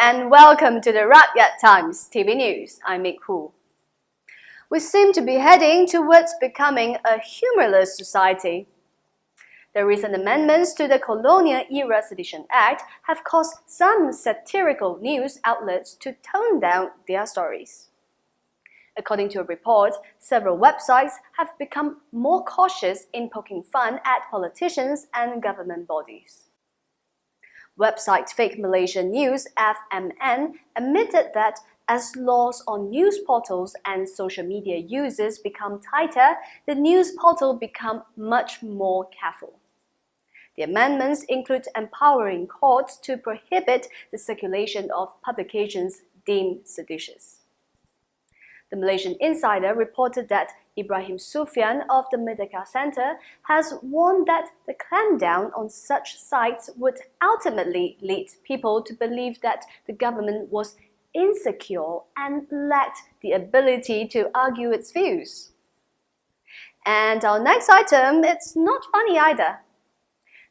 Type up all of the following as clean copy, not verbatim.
and welcome to the Rakyat Times TV News. I'm Hu. We seem to be heading towards becoming a humourless society. The recent amendments to the Colonial-era Sedition Act have caused some satirical news outlets to tone down their stories. According to a report, several websites have become more cautious in poking fun at politicians and government bodies. Website Fake Malaysia News (FMN) admitted that as laws on news portals and social media users become tighter, the news portal become much more careful. The amendments include empowering courts to prohibit the circulation of publications deemed seditious. The Malaysian Insider reported that Ibrahim Sufyan of the Merdeka Centre has warned that the clampdown on such sites would ultimately lead people to believe that the government was insecure and lacked the ability to argue its views. And our next item, it's not funny either.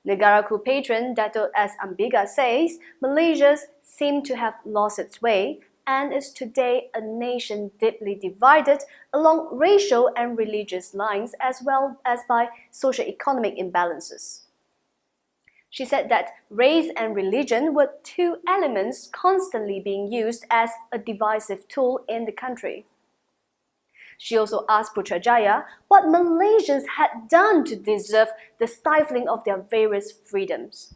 Negara-Ku patron Datuk S Ambiga says Malaysia seemed to have lost its way and is today a nation deeply divided along racial and religious lines as well as by socio-economic imbalances. She said that race and religion were two elements constantly being used as a divisive tool in the country. She also asked Putrajaya what Malaysians had done to deserve the stifling of their various freedoms.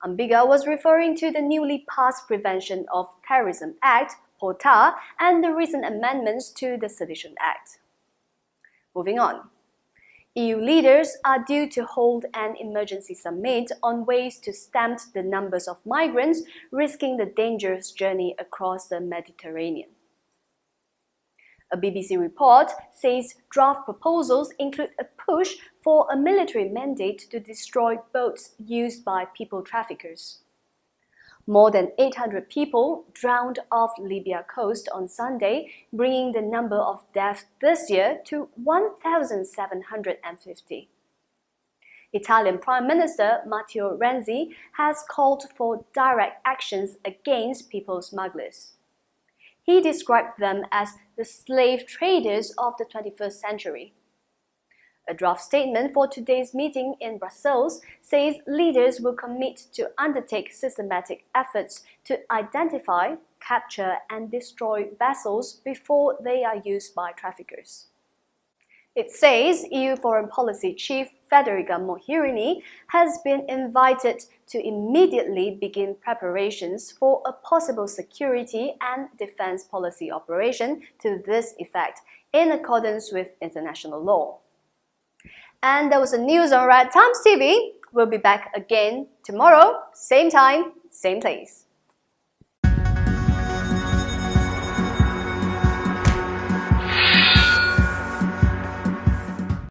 Ambiga was referring to the newly passed Prevention of Terrorism Act, POTA, and the recent amendments to the Sedition Act. Moving on. EU leaders are due to hold an emergency summit on ways to stamp the numbers of migrants risking the dangerous journey across the Mediterranean. A BBC report says draft proposals include a push for a military mandate to destroy boats used by people traffickers. More than 800 people drowned off Libya coast on Sunday, bringing the number of deaths this year to 1,750. Italian Prime Minister Matteo Renzi has called for direct actions against people smugglers. He described them as the slave traders of the 21st century. A draft statement for today's meeting in Brussels says leaders will commit to undertake systematic efforts to identify, capture and destroy vessels before they are used by traffickers. It says EU Foreign Policy Chief Federica Mogherini has been invited to immediately begin preparations for a possible security and defense policy operation to this effect in accordance with international law. And that was the news on Rakyat Times TV. We'll be back again tomorrow, same time, same place.